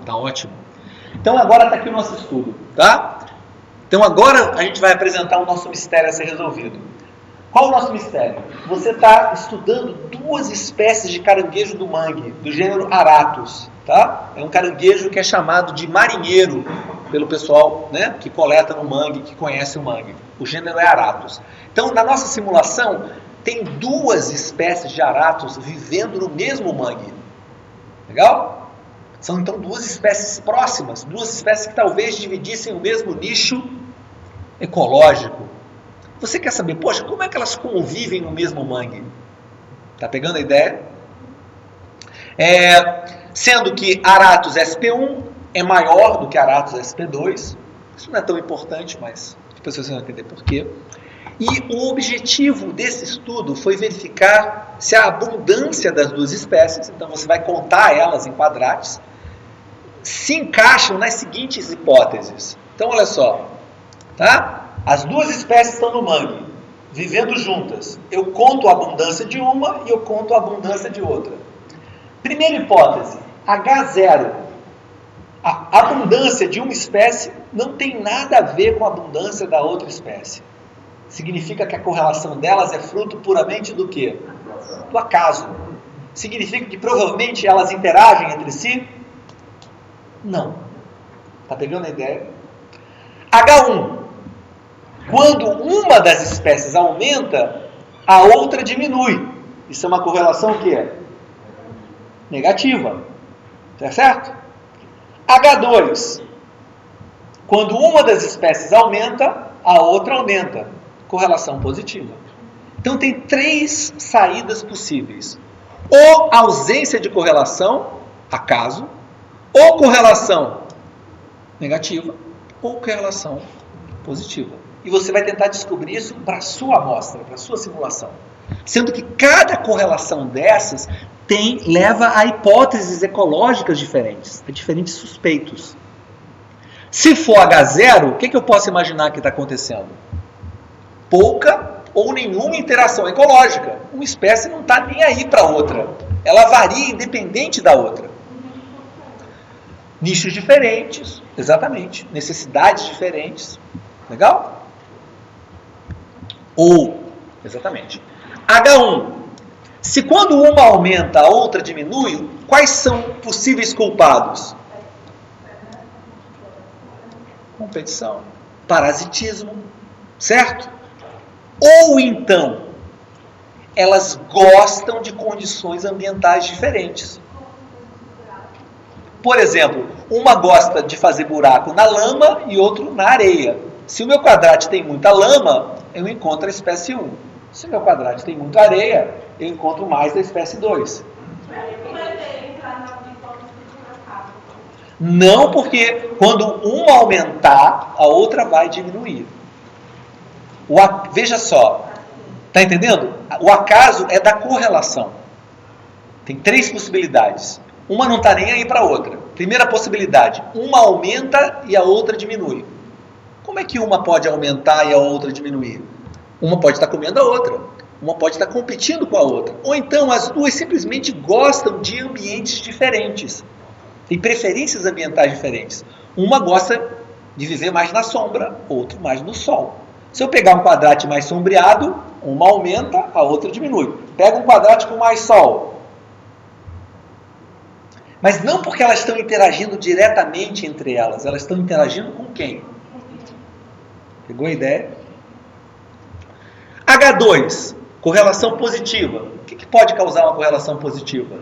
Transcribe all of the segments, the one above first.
Tá ótimo. Então agora está aqui o nosso estudo, tá? Então agora a gente vai apresentar o nosso mistério a ser resolvido. Qual o nosso mistério? Você está estudando duas espécies de caranguejo do mangue, do gênero Aratus, tá? É um caranguejo que é chamado de marinheiro pelo pessoal, né, que coleta no mangue, que conhece o mangue. O gênero é Aratus. Então, na nossa simulação, tem duas espécies de Aratus vivendo no mesmo mangue. Legal? São então duas espécies próximas, duas espécies que talvez dividissem o mesmo nicho ecológico. Você quer saber, poxa, como é que elas convivem no mesmo mangue? Tá pegando a ideia? Sendo que Aratus SP1 é maior do que Aratus SP2. Isso não é tão importante, mas depois vocês vão entender por quê. E o objetivo desse estudo foi verificar se a abundância das duas espécies, então você vai contar elas em quadrates, se encaixam nas seguintes hipóteses. Então, olha só, tá? As duas espécies estão no mangue, vivendo juntas. Eu conto a abundância de uma e eu conto a abundância de outra. Primeira hipótese, H0. A abundância de uma espécie não tem nada a ver com a abundância da outra espécie. Significa que a correlação delas é fruto puramente do quê? Do acaso. Significa que provavelmente elas interagem entre si? Não. Está pegando a ideia? H1. Quando uma das espécies aumenta, a outra diminui. Isso é uma correlação o quê? Negativa. Tá certo? H2. Quando uma das espécies aumenta, a outra aumenta. Correlação positiva. Então tem três saídas possíveis. Ou ausência de correlação, acaso, ou correlação negativa, ou correlação positiva. E você vai tentar descobrir isso para a sua amostra, para a sua simulação. Sendo que cada correlação dessas leva a hipóteses ecológicas diferentes, a diferentes suspeitos. Se for H0, o que eu posso imaginar que está acontecendo? Pouca ou nenhuma interação ecológica. Uma espécie não está nem aí para a outra. Ela varia independente da outra. Nichos diferentes, exatamente. Necessidades diferentes. Legal? Ou, exatamente. H1. Se quando uma aumenta, a outra diminui, quais são possíveis culpados? Competição. Parasitismo. Certo? Ou então, elas gostam de condições ambientais diferentes. Por exemplo, uma gosta de fazer buraco na lama e outro na areia. Se o meu quadrante tem muita lama, eu encontro a espécie 1. Se o meu quadrante tem muita areia, eu encontro mais da espécie 2. Não, porque quando uma aumentar, a outra vai diminuir. Veja só, está entendendo? O acaso é da correlação. Tem três possibilidades. Uma não está nem aí para a outra. Primeira possibilidade, uma aumenta e a outra diminui. Como é que uma pode aumentar e a outra diminuir? Uma pode estar comendo a outra. Uma pode estar competindo com a outra. Ou então as duas simplesmente gostam de ambientes diferentes. Tem preferências ambientais diferentes. Uma gosta de viver mais na sombra, outra mais no sol. Se eu pegar um quadrante mais sombreado, uma aumenta, a outra diminui. Pega um quadrante com mais sol. Mas não porque elas estão interagindo diretamente entre elas. Elas estão interagindo com quem? Pegou a ideia? H2, correlação positiva. O que pode causar uma correlação positiva?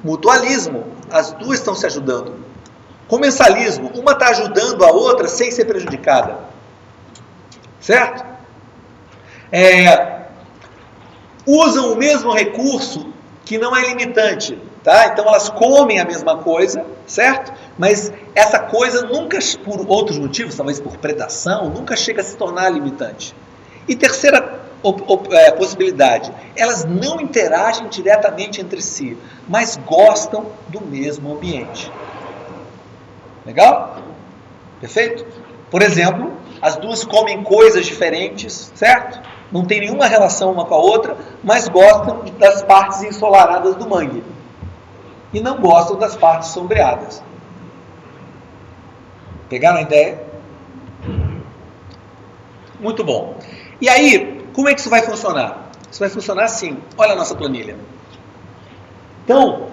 Mutualismo. As duas estão se ajudando. Comensalismo. Uma está ajudando a outra sem ser prejudicada. Certo? Usam o mesmo recurso que não é limitante. Tá? Então elas comem a mesma coisa, certo? Mas essa coisa nunca, por outros motivos, talvez por predação, nunca chega a se tornar limitante. E terceira possibilidade, elas não interagem diretamente entre si, mas gostam do mesmo ambiente. Legal? Perfeito? Por exemplo, as duas comem coisas diferentes, certo? Não tem nenhuma relação uma com a outra, mas gostam das partes ensolaradas do mangue. E não gostam das partes sombreadas. Pegaram a ideia? Muito bom. E aí, como é que isso vai funcionar? Isso vai funcionar assim. Olha a nossa planilha. Então,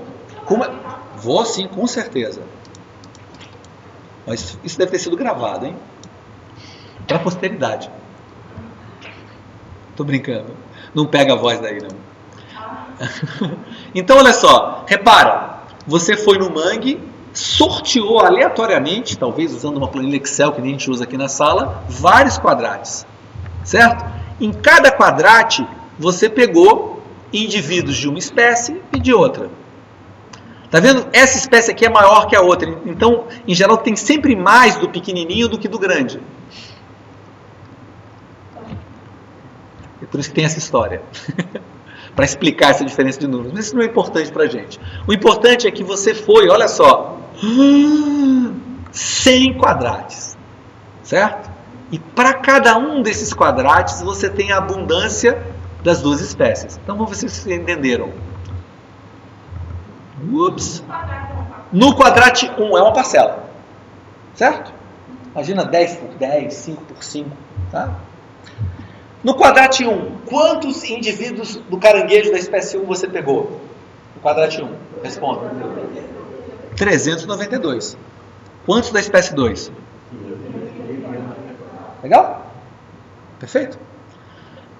vou sim, com certeza. Mas isso deve ter sido gravado, hein? Para a posteridade. Tô brincando. Não pega a voz daí, não. Então, olha só. Repara. Você foi no Mangue, sorteou aleatoriamente, talvez usando uma planilha Excel que nem a gente usa aqui na sala, vários quadrates. Certo? Em cada quadrate, você pegou indivíduos de uma espécie e de outra. Tá vendo? Essa espécie aqui é maior que a outra. Então, em geral, tem sempre mais do pequenininho do que do grande. É por isso que tem essa história. Para explicar essa diferença de números. Mas isso não é importante para a gente. O importante é que você foi, olha só, 100 quadrates. Certo? E para cada um desses quadrates, você tem a abundância das duas espécies. Então, vamos ver se vocês entenderam. Ups. No quadrante 1 é uma parcela. Certo? Imagina 10 por 10, 5 por 5. Tá? No quadrante 1, quantos indivíduos do caranguejo da espécie 1 você pegou? No quadrante 1, responda. 392. Quantos da espécie 2? Legal? Perfeito?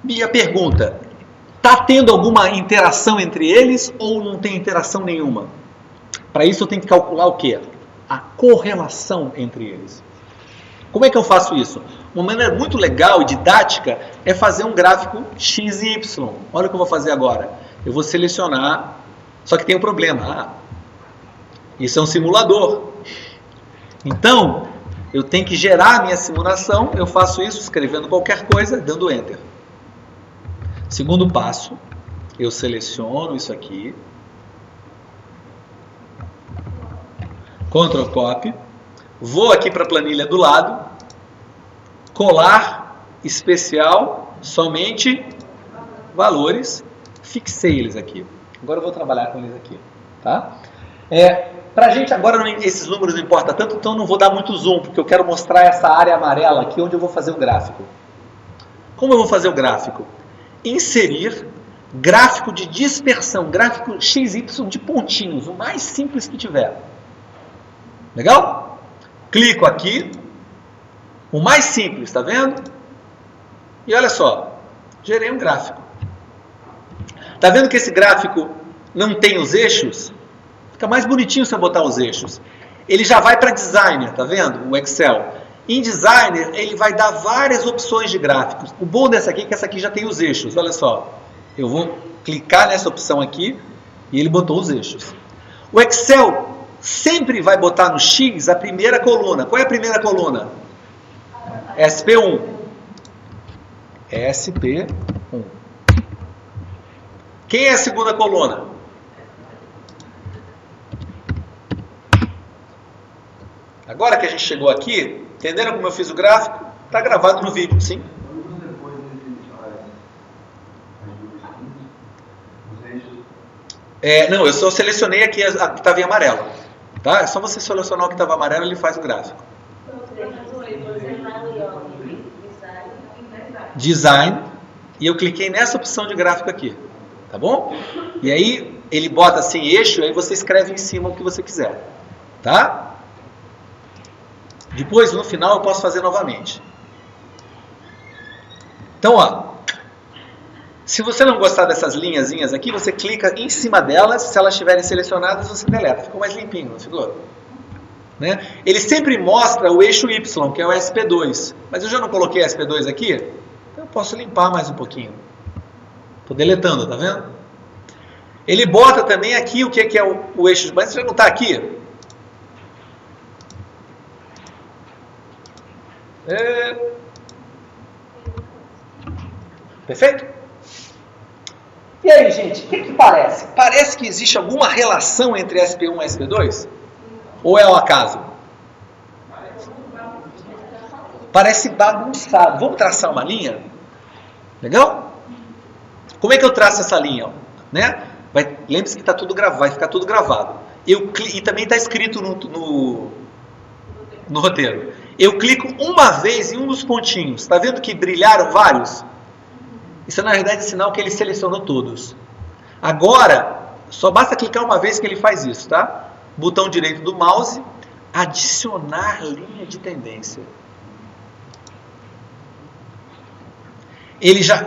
E a pergunta, está tendo alguma interação entre eles ou não tem interação nenhuma? Para isso eu tenho que calcular o quê? A correlação entre eles. Como é que eu faço isso? Uma maneira muito legal e didática é fazer um gráfico x e y. Olha o que eu vou fazer agora. Eu vou selecionar, só que tem um problema. Isso é um simulador. Então, eu tenho que gerar a minha simulação. Eu faço isso escrevendo qualquer coisa, dando Enter. Segundo passo, eu seleciono isso aqui. Ctrl Copy. Vou aqui para a planilha do lado, colar, especial, somente valores, fixei eles aqui. Agora eu vou trabalhar com eles aqui. Tá? Para a gente agora esses números não importam tanto, então não vou dar muito zoom, porque eu quero mostrar essa área amarela aqui onde eu vou fazer o gráfico. Como eu vou fazer o gráfico? Inserir gráfico de dispersão, gráfico XY de pontinhos, o mais simples que tiver. Legal? Clico aqui, o mais simples, está vendo? E olha só, gerei um gráfico. Está vendo que esse gráfico não tem os eixos? Fica mais bonitinho se eu botar os eixos. Ele já vai para Designer, está vendo? O Excel. Em Designer, ele vai dar várias opções de gráficos. O bom dessa aqui é que essa aqui já tem os eixos. Olha só, eu vou clicar nessa opção aqui e ele botou os eixos. O Excel sempre vai botar no X a primeira coluna. Qual é a primeira coluna? SP1. SP1. Quem é a segunda coluna? Agora que a gente chegou aqui, entenderam como eu fiz o gráfico? Está gravado no vídeo, sim? Não, eu só selecionei aqui a que estava em amarelo. Tá? É só você selecionar o que estava amarelo e ele faz o gráfico. Design. E eu cliquei nessa opção de gráfico aqui. Tá bom? E aí ele bota assim eixo, aí você escreve em cima o que você quiser. Tá? Depois, no final, eu posso fazer novamente. Então, ó. Se você não gostar dessas linhazinhas aqui, você clica em cima delas. Se elas estiverem selecionadas, você deleta. Ficou mais limpinho, não ficou? Né? Ele sempre mostra o eixo Y, que é o SP2. Mas eu já não coloquei SP2 aqui, então eu posso limpar mais um pouquinho. Estou deletando, tá vendo? Ele bota também aqui o que é o eixo. Mas você já não está aqui? Perfeito? E aí, gente, o que parece? Parece que existe alguma relação entre SP1 e SP2? Ou é ao acaso? Parece bagunçado. Vamos traçar uma linha? Legal? Como é que eu traço essa linha? Né? Lembre-se que tá tudo vai ficar tudo gravado. E também está escrito no roteiro. Eu clico uma vez em um dos pontinhos. Está vendo que brilharam vários? Isso é, na verdade, sinal que ele selecionou todos. Agora, só basta clicar uma vez que ele faz isso, tá? Botão direito do mouse, adicionar linha de tendência.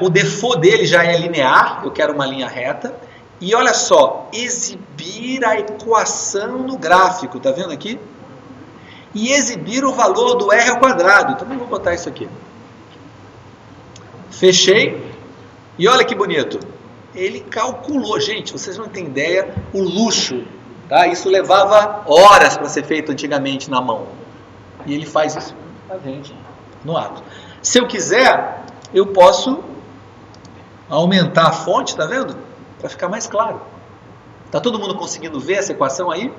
O default dele já é linear, eu quero uma linha reta. E olha só, exibir a equação no gráfico, tá vendo aqui? E exibir o valor do R ao quadrado. Também vou botar isso aqui. Fechei. E olha que bonito. Ele calculou. Gente, vocês não têm ideia o luxo. Tá? Isso levava horas para ser feito antigamente na mão. E ele faz isso pra gente, no ato. Se eu quiser, eu posso aumentar a fonte, tá vendo? Para ficar mais claro. Tá todo mundo conseguindo ver essa equação aí?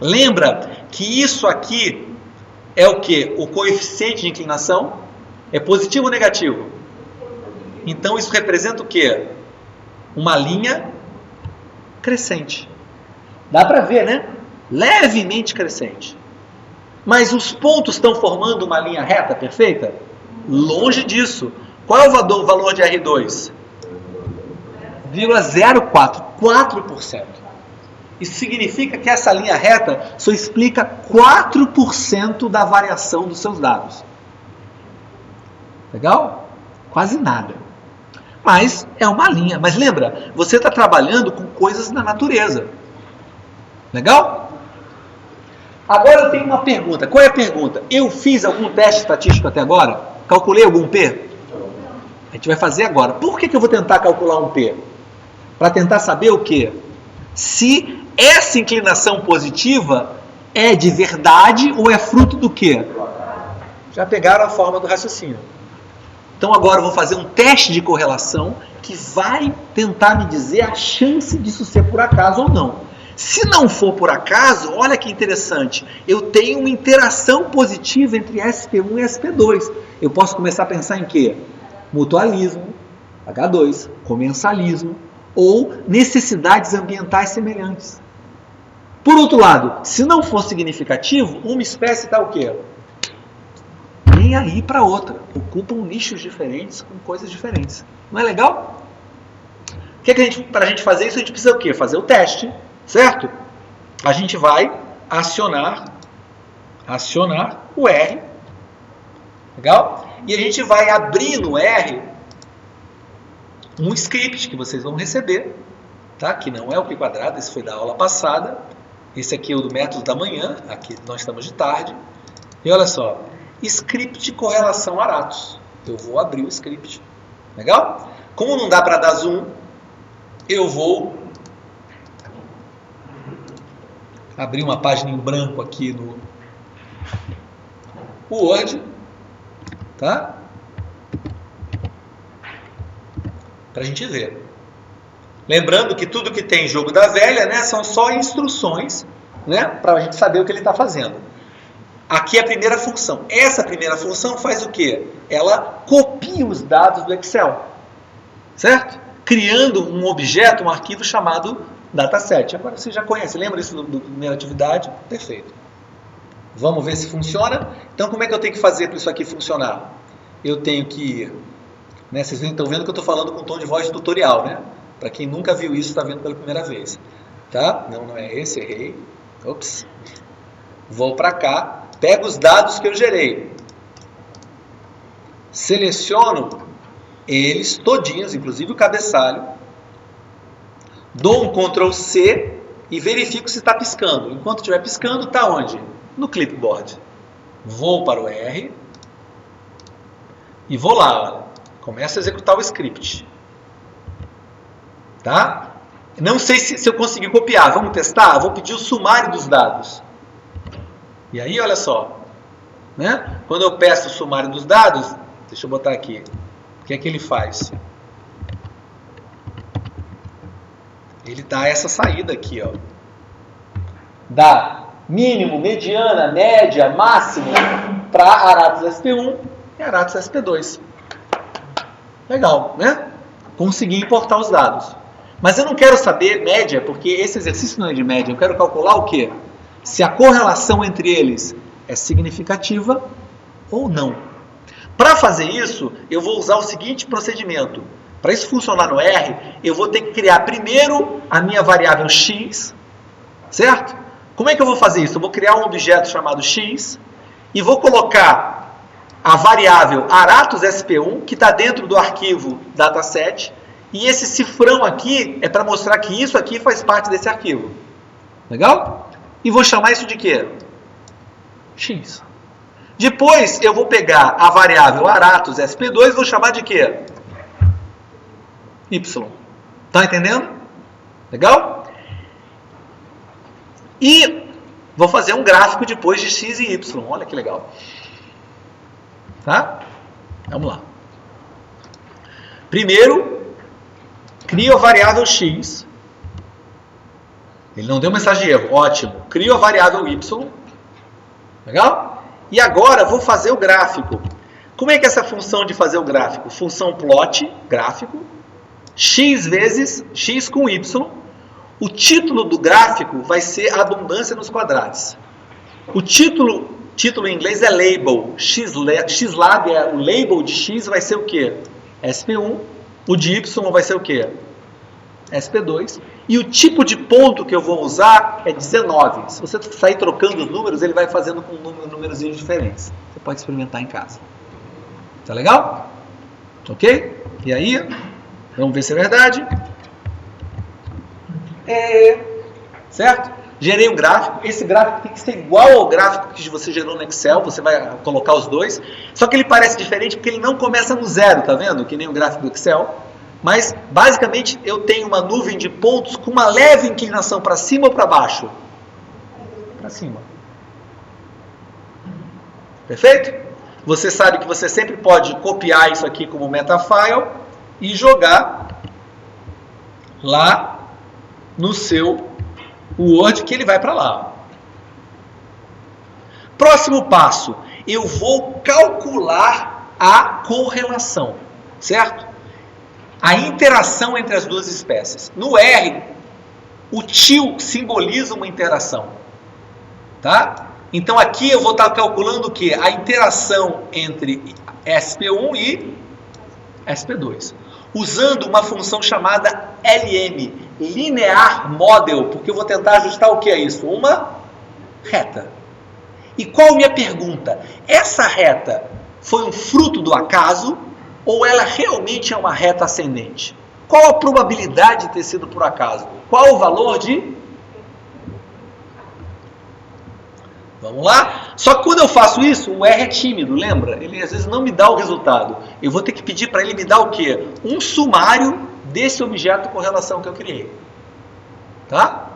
Lembra que isso aqui é o quê? O coeficiente de inclinação é positivo ou negativo? Então isso representa o quê? Uma linha crescente. Dá para ver, né? Levemente crescente. Mas os pontos estão formando uma linha reta perfeita? Longe disso. Qual é o valor de R2? 0,04. 4%. Isso significa que essa linha reta só explica 4% da variação dos seus dados. Legal? Quase nada. Mas é uma linha. Mas lembra, você está trabalhando com coisas da natureza. Legal? Agora eu tenho uma pergunta. Qual é a pergunta? Eu fiz algum teste estatístico até agora? Calculei algum P? A gente vai fazer agora. Por que eu vou tentar calcular um P? Para tentar saber o quê? Se essa inclinação positiva é de verdade ou é fruto do quê? Já pegaram a forma do raciocínio. Então agora eu vou fazer um teste de correlação que vai tentar me dizer a chance disso ser por acaso ou não. Se não for por acaso, olha que interessante, eu tenho uma interação positiva entre SP1 e SP2. Eu posso começar a pensar em quê? Mutualismo, H2, comensalismo ou necessidades ambientais semelhantes. Por outro lado, se não for significativo, uma espécie está o quê? Nem aí para outra. Ocupam nichos diferentes com coisas diferentes. Não é legal? Para a gente fazer isso, a gente precisa o quê? Fazer o teste, certo? A gente vai acionar o R. Legal? E a gente vai abrir no R um script que vocês vão receber, tá? Que não é o π², esse foi da aula passada. Esse aqui é o do método da manhã, aqui nós estamos de tarde. E olha só, script de correlação Aratus. Eu vou abrir o script. Legal? Como não dá para dar zoom, eu vou abrir uma página em branco aqui no Word, tá? Para a gente ver. Lembrando que tudo que tem jogo da velha, né, são só instruções, né, para a gente saber o que ele está fazendo. Aqui é a primeira função. Essa primeira função faz o quê? Ela copia os dados do Excel, certo? Criando um objeto, um arquivo chamado dataset. Agora você já conhece, lembra isso da primeira atividade? Perfeito. Vamos ver se funciona. Então como é que eu tenho que fazer para isso aqui funcionar? Eu tenho que... Né, vocês estão vendo que eu estou falando com tom de voz de tutorial, né? Para quem nunca viu isso, está vendo pela primeira vez. Tá? Não é esse, errei. Ops. Vou para cá, pego os dados que eu gerei. Seleciono eles todinhos, inclusive o cabeçalho. Dou um Ctrl C e verifico se está piscando. Enquanto estiver piscando, está onde? No clipboard. Vou para o R e vou lá, olha. Começo a executar o script. Tá? Não sei se eu conseguir copiar. Vamos testar? Vou pedir o sumário dos dados. E aí, olha só. Né? Quando eu peço o sumário dos dados, deixa eu botar aqui. O que é que ele faz? Ele dá essa saída aqui, ó. Dá mínimo, mediana, média, máximo para Aratus SP1 e Aratus SP2. Legal, né? Consegui importar os dados. Mas eu não quero saber média, porque esse exercício não é de média. Eu quero calcular o quê? Se a correlação entre eles é significativa ou não. Para fazer isso, eu vou usar o seguinte procedimento. Para isso funcionar no R, eu vou ter que criar primeiro a minha variável x, certo? Como é que eu vou fazer isso? Eu vou criar um objeto chamado x e vou colocar a variável AratosSP1, que está dentro do arquivo dataset, e esse cifrão aqui é para mostrar que isso aqui faz parte desse arquivo. Legal? E vou chamar isso de quê? X. Depois eu vou pegar a variável AratosSP2 e vou chamar de quê? Y. Tá entendendo? Legal? E vou fazer um gráfico depois de x e y. Olha que legal. Tá? Vamos lá. Primeiro, crio a variável x. Ele não deu mensagem de erro. Ótimo. Crio a variável y. Legal? E agora vou fazer o gráfico. Como é que é essa função de fazer o gráfico? Função plot, gráfico. X vezes x com y. O título do gráfico vai ser abundância nos quadrados. O título em inglês é label. Xlab é o label de x, vai ser o quê? SP1. O de y vai ser o quê? SP2. E o tipo de ponto que eu vou usar é 19. Se você sair trocando os números, ele vai fazendo com números diferentes. Você pode experimentar em casa. Tá legal? Ok? E aí, vamos ver se é verdade. Certo? Gerei um gráfico. Esse gráfico tem que ser igual ao gráfico que você gerou no Excel. Você vai colocar os dois. Só que ele parece diferente porque ele não começa no zero, tá vendo? Que nem o gráfico do Excel. Mas, basicamente, eu tenho uma nuvem de pontos com uma leve inclinação para cima ou para baixo? Para cima. Perfeito? Você sabe que você sempre pode copiar isso aqui como metafile e jogar lá no seu Word, que ele vai para lá. Próximo passo, eu vou calcular a correlação, certo? A interação entre as duas espécies. No R, o til simboliza uma interação. Tá? Então aqui eu vou estar calculando o quê? A interação entre SP1 e SP2. Usando uma função chamada LM, Linear Model, porque eu vou tentar ajustar o que é isso? Uma reta. E qual a minha pergunta? Essa reta foi um fruto do acaso ou ela realmente é uma reta ascendente? Qual a probabilidade de ter sido por acaso? Qual o valor de... Vamos lá? Só que quando eu faço isso, o R é tímido, lembra? Ele às vezes não me dá o resultado. Eu vou ter que pedir para ele me dar o quê? Um sumário desse objeto com relação que eu criei. Tá?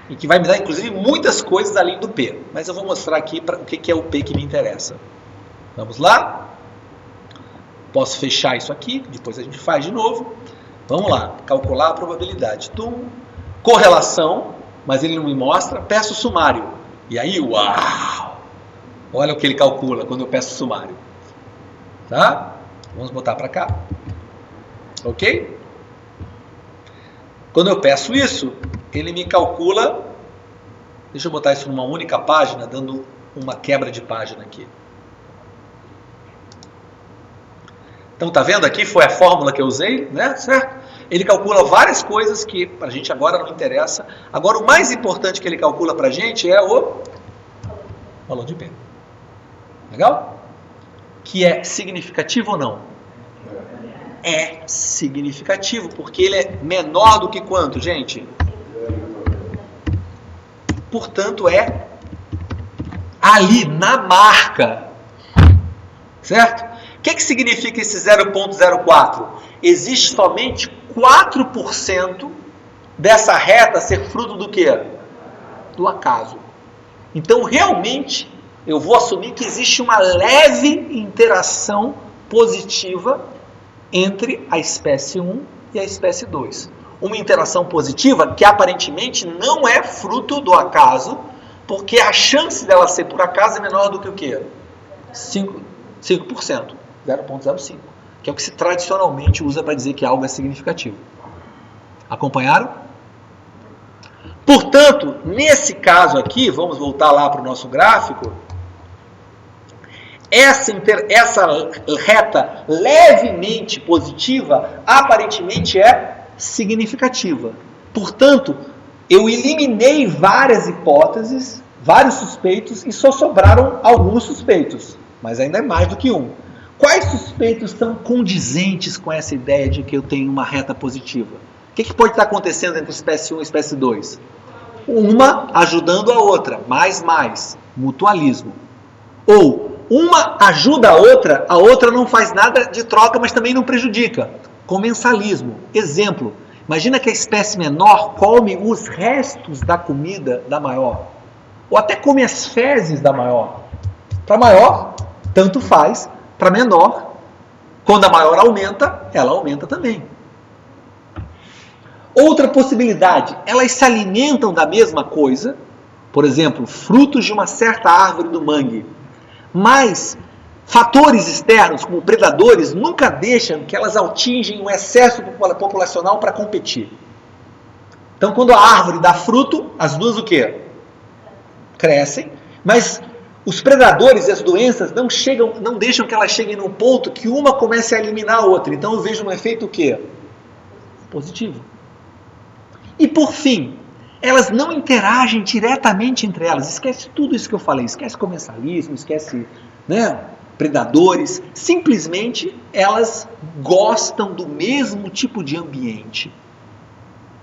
E que vai me dar, inclusive, muitas coisas além do P. Mas eu vou mostrar aqui o que é o P que me interessa. Vamos lá? Posso fechar isso aqui, depois a gente faz de novo. Vamos lá, calcular a probabilidade. Correlação, mas ele não me mostra. Peço sumário. E aí, uau! Olha o que ele calcula quando eu peço sumário. Tá? Vamos botar para cá. Ok? Quando eu peço isso, ele me calcula... Deixa eu botar isso numa única página, dando uma quebra de página aqui. Então, tá vendo aqui? Foi a fórmula que eu usei, né? Certo? Ele calcula várias coisas que pra gente agora não interessa. Agora, o mais importante que ele calcula pra gente é o valor de P. Legal? Que é significativo ou não? É significativo, porque ele é menor do que quanto, gente? Portanto, é ali, na marca. Certo? O que significa esse 0,04? Existe somente 4% dessa reta ser fruto do quê? Do acaso. Então, realmente, eu vou assumir que existe uma leve interação positiva entre a espécie 1 e a espécie 2. Uma interação positiva que aparentemente não é fruto do acaso, porque a chance dela ser por acaso é menor do que o quê? 5%. 0,05, que é o que se tradicionalmente usa para dizer que algo é significativo. Acompanharam? Portanto, nesse caso aqui, vamos voltar lá para o nosso gráfico, essa reta levemente positiva aparentemente é significativa. Portanto, eu eliminei várias hipóteses, vários suspeitos e só sobraram alguns suspeitos, mas ainda é mais do que um. Quais suspeitos são condizentes com essa ideia de que eu tenho uma reta positiva? O que pode estar acontecendo entre espécie 1 e espécie 2? Uma ajudando a outra, mais, mutualismo. Ou uma ajuda a outra não faz nada de troca, mas também não prejudica. Comensalismo. Exemplo, imagina que a espécie menor come os restos da comida da maior. Ou até come as fezes da maior. Para maior, tanto faz. Para menor, quando a maior aumenta, ela aumenta também. Outra possibilidade, elas se alimentam da mesma coisa, por exemplo, frutos de uma certa árvore do mangue, mas fatores externos, como predadores, nunca deixam que elas atingem um excesso populacional para competir. Então, quando a árvore dá fruto, as duas o quê? Crescem, mas os predadores e as doenças não deixam que elas cheguem num ponto que uma comece a eliminar a outra. Então eu vejo um efeito o quê? Positivo. E por fim, elas não interagem diretamente entre elas. Esquece tudo isso que eu falei. Esquece comensalismo, esquece, predadores. Simplesmente elas gostam do mesmo tipo de ambiente,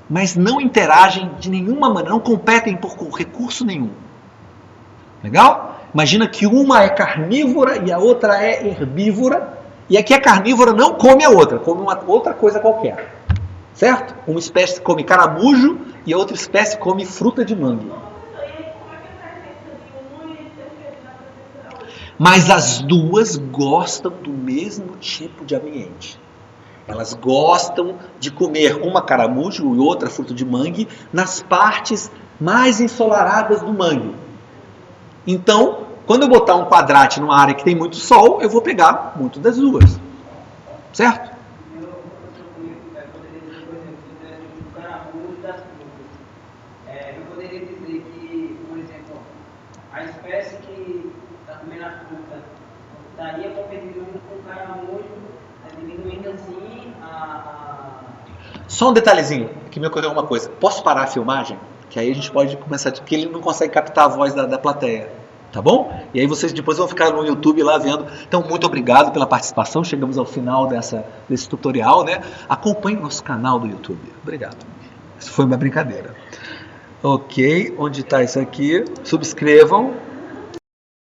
mas não interagem de nenhuma maneira, não competem por recurso nenhum. Legal? Imagina que uma é carnívora e a outra é herbívora, e aqui a carnívora não come a outra, come uma outra coisa qualquer. Certo? Uma espécie come caramujo e a outra espécie come fruta de mangue. Mas as duas gostam do mesmo tipo de ambiente. Elas gostam de comer uma caramujo e outra fruta de mangue nas partes mais ensolaradas do mangue. Então, quando eu botar um quadrante numa área que tem muito sol, eu vou pegar muito das duas. Certo? Eu poderia dizer que, por exemplo, a espécie que está comendo a fruta estaria competindo com o caramujo, diminuindo assim Só um detalhezinho, que me ocorreu uma coisa. Posso parar a filmagem? Que aí a gente pode começar, porque ele não consegue captar a voz da plateia. Tá bom? E aí vocês depois vão ficar no YouTube lá vendo. Então, muito obrigado pela participação. Chegamos ao final desse tutorial, né? Acompanhe nosso canal do YouTube. Obrigado. Isso foi uma brincadeira. Ok, onde está isso aqui? Subscrevam.